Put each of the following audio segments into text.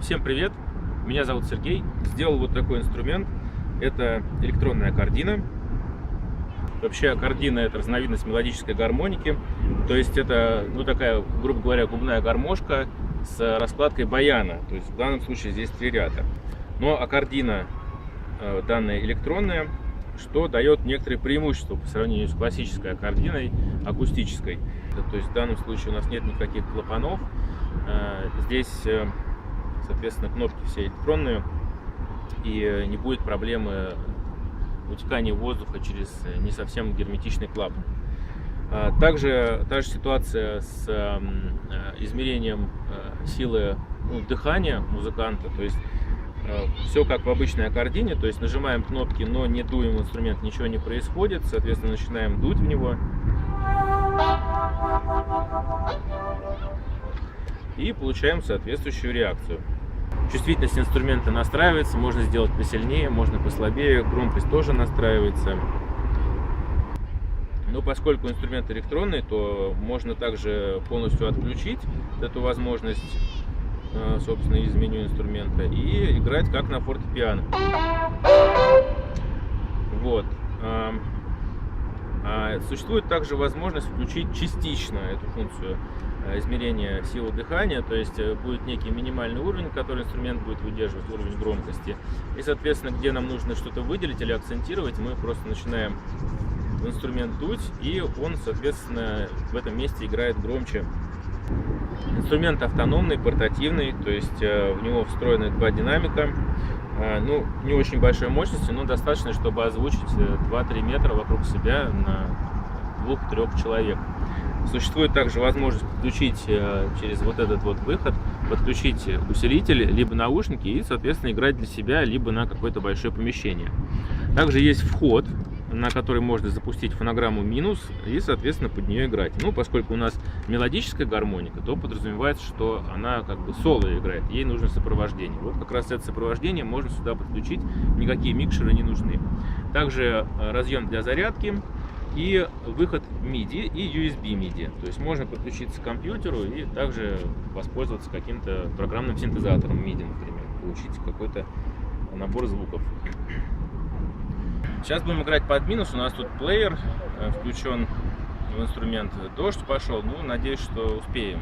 Всем привет! Меня зовут Сергей. Сделал вот такой инструмент. Это электронная аккордина. Вообще аккордина — это разновидность мелодической гармоники. То есть это, такая, грубо говоря, губная гармошка с раскладкой баяна. То есть в данном случае здесь 3 ряда. Но аккордина данная электронная, что дает некоторые преимущества по сравнению с классической аккординой акустической. То есть в данном случае у нас нет никаких клапанов. Здесь, соответственно, кнопки все электронные, и не будет проблемы утекания воздуха через не совсем герметичный клапан. Также та же ситуация с измерением силы дыхания музыканта. То есть все как в обычной аккордине, то есть нажимаем кнопки, но не дуем в инструмент, ничего не происходит. Соответственно, начинаем дуть в него и получаем соответствующую реакцию. Чувствительность инструмента настраивается, можно сделать посильнее, можно послабее, громкость тоже настраивается. Но поскольку инструмент электронный, то можно также полностью отключить эту возможность, собственно, из меню инструмента, и играть как на фортепиано. Вот. Существует также возможность включить частично эту функцию измерения силы дыхания, то есть будет некий минимальный уровень, который инструмент будет выдерживать, уровень громкости. И, соответственно, где нам нужно что-то выделить или акцентировать, мы просто начинаем в инструмент дуть, и он, соответственно, в этом месте играет громче. Инструмент автономный, портативный, то есть в него встроены 2 динамика. Не очень большой мощности, но достаточно, чтобы озвучить 2-3 метра вокруг себя на 2-3 человек. Существует также возможность подключить через вот этот вот выход, подключить усилитель, либо наушники, и, соответственно, играть для себя, либо на какое-то большое помещение. Также есть вход, на который можно запустить фонограмму минус и, соответственно, под нее играть. Поскольку у нас мелодическая гармоника, то подразумевается, что она как бы соло играет, ей нужно сопровождение. Вот как раз это сопровождение можно сюда подключить, никакие микшеры не нужны. Также разъем для зарядки и выход MIDI и USB MIDI. То есть можно подключиться к компьютеру и также воспользоваться каким-то программным синтезатором MIDI, например, получить какой-то набор звуков. Сейчас будем играть под минус. У нас тут плеер включен в инструмент. Дождь пошел, надеюсь, что успеем.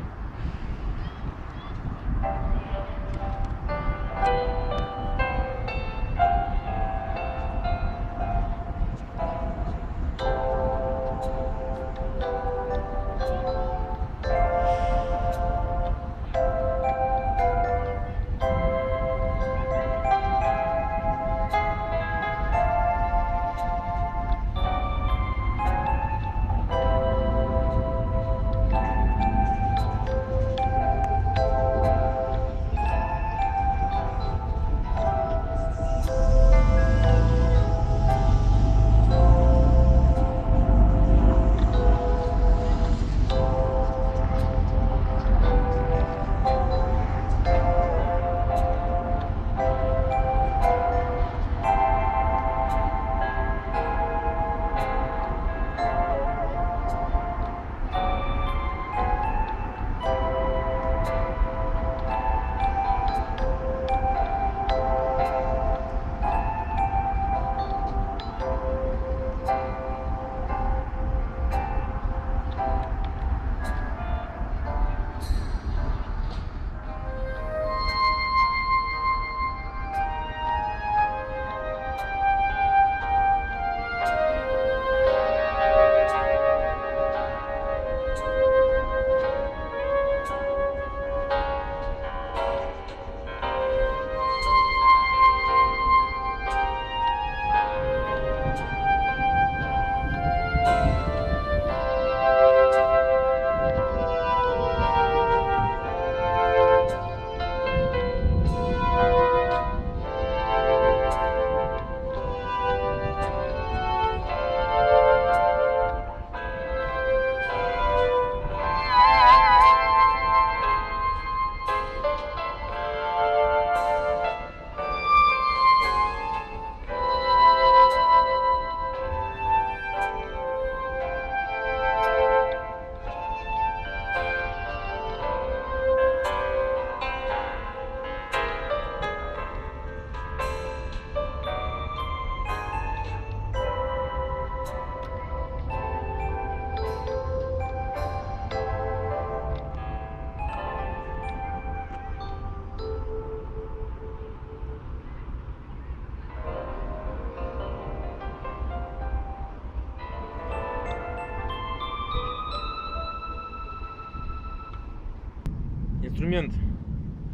Инструмент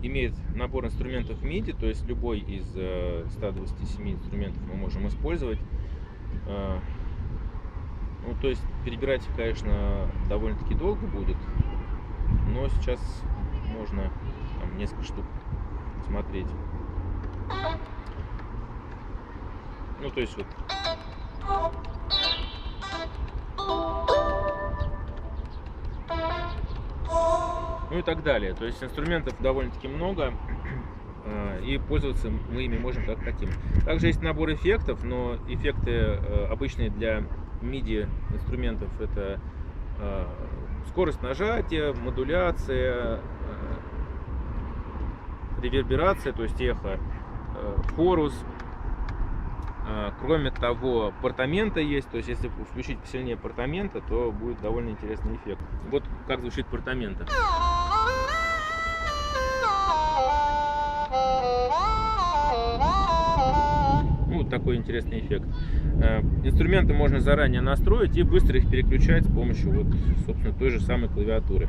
имеет набор инструментов MIDI, то есть любой из 127 инструментов мы можем использовать. Ну, то есть перебирать, конечно, довольно-таки долго будет, но сейчас можно там несколько штук смотреть. Ну, то есть вот. Ну и так далее. То есть инструментов довольно-таки много, и пользоваться мы ими можем как хотим. Также есть набор эффектов, но эффекты обычные для MIDI инструментов — это скорость нажатия, модуляция, реверберация, то есть эхо, хорус. Кроме того, портамента есть, то есть если включить посильнее портамента, то будет довольно интересный эффект. Вот как звучит портамента. Ну, вот такой интересный эффект. Инструменты можно заранее настроить и быстро их переключать с помощью вот, собственно, той же самой клавиатуры.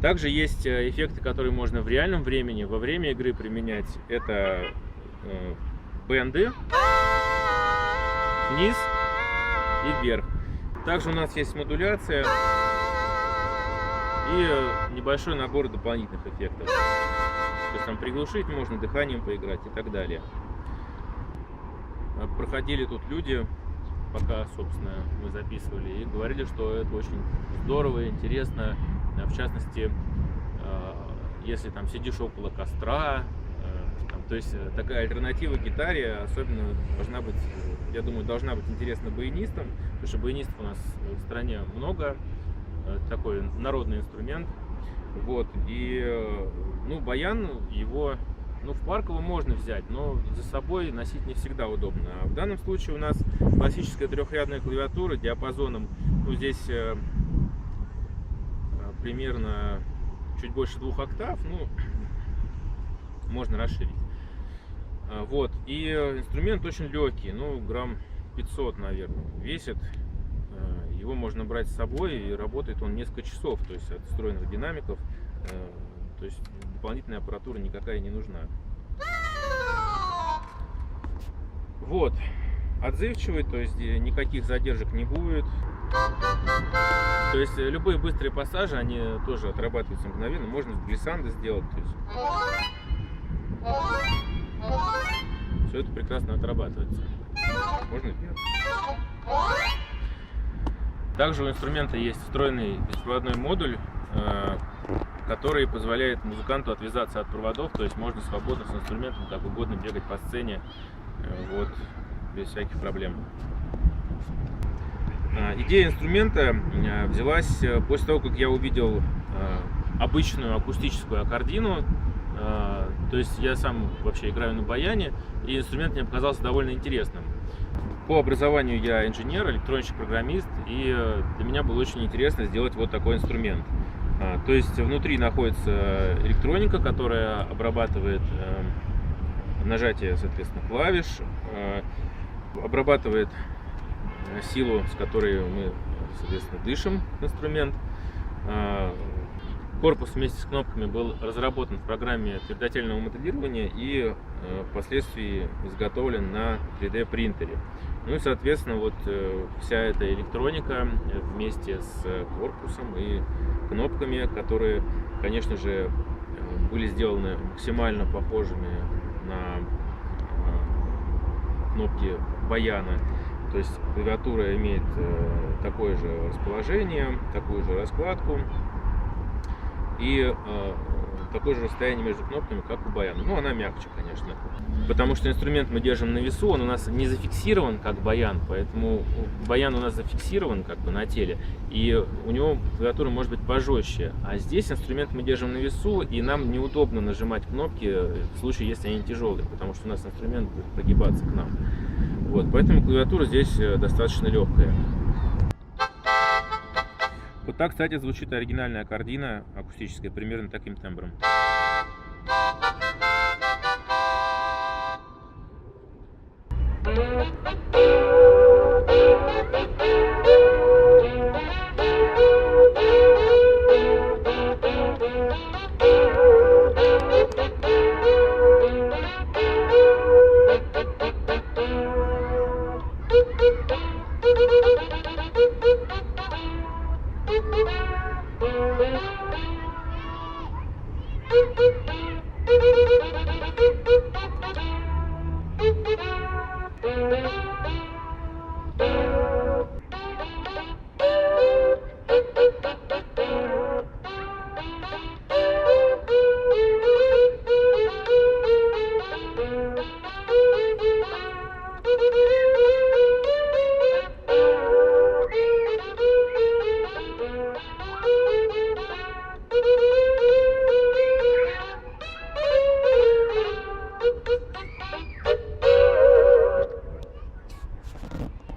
Также есть эффекты, которые можно в реальном времени, во время игры применять. Это бенды вниз и вверх. Также у нас есть модуляция и небольшой набор дополнительных эффектов. То есть там приглушить можно, дыханием поиграть и так далее. Проходили тут люди, пока, собственно, мы записывали, и говорили, что это очень здорово и интересно. В частности, если там сидишь около костра, то есть такая альтернатива гитаре особенно должна быть, я думаю, должна быть интересна баянистам, потому что баянистов у нас в стране много, такой народный инструмент. Вот, и ну, баян его, ну, в парковом можно взять, но за собой носить не всегда удобно. А в данном случае у нас классическая трехрядная клавиатура диапазоном, ну, здесь примерно чуть больше 2 октав, ну, можно расширить. Вот, и инструмент очень легкий, ну, грамм 500, наверное, весит. Его можно брать с собой, и работает он несколько часов, то есть от встроенных динамиков, то есть дополнительная аппаратура никакая не нужна. Вот, отзывчивый, то есть никаких задержек не будет. То есть любые быстрые пассажи, они тоже отрабатываются мгновенно, можно с глиссандо сделать, то есть все это прекрасно отрабатывается. Можно сделать. Также у инструмента есть встроенный беспроводной модуль, который позволяет музыканту отвязаться от проводов, то есть можно свободно с инструментом как угодно бегать по сцене, вот, без всяких проблем. Идея инструмента взялась после того, как я увидел обычную акустическую аккордину. То есть я сам вообще играю на баяне, и инструмент мне показался довольно интересным. По образованию я инженер, электронщик-программист, и для меня было очень интересно сделать вот такой инструмент. То есть внутри находится электроника, которая обрабатывает нажатие, соответственно, клавиш, обрабатывает силу, с которой мы, соответственно, дышим в инструмент. Корпус вместе с кнопками был разработан в программе твердотельного моделирования и впоследствии изготовлен на 3D принтере. Ну и, соответственно, вот вся эта электроника вместе с корпусом и кнопками, которые, конечно же, были сделаны максимально похожими на кнопки баяна. То есть клавиатура имеет такое же расположение, такую же раскладку и такое же расстояние между кнопками, как у баяна. Ну, она мягче, конечно. Потому что инструмент мы держим на весу, он у нас не зафиксирован, как баян, поэтому баян у нас зафиксирован как бы на теле, и у него клавиатура может быть пожестче. А здесь инструмент мы держим на весу, и нам неудобно нажимать кнопки в случае, если они тяжелые, потому что у нас инструмент будет прогибаться к нам. Вот, поэтому клавиатура здесь достаточно легкая. Вот так, кстати, звучит оригинальная аккордина акустическая, примерно таким тембром.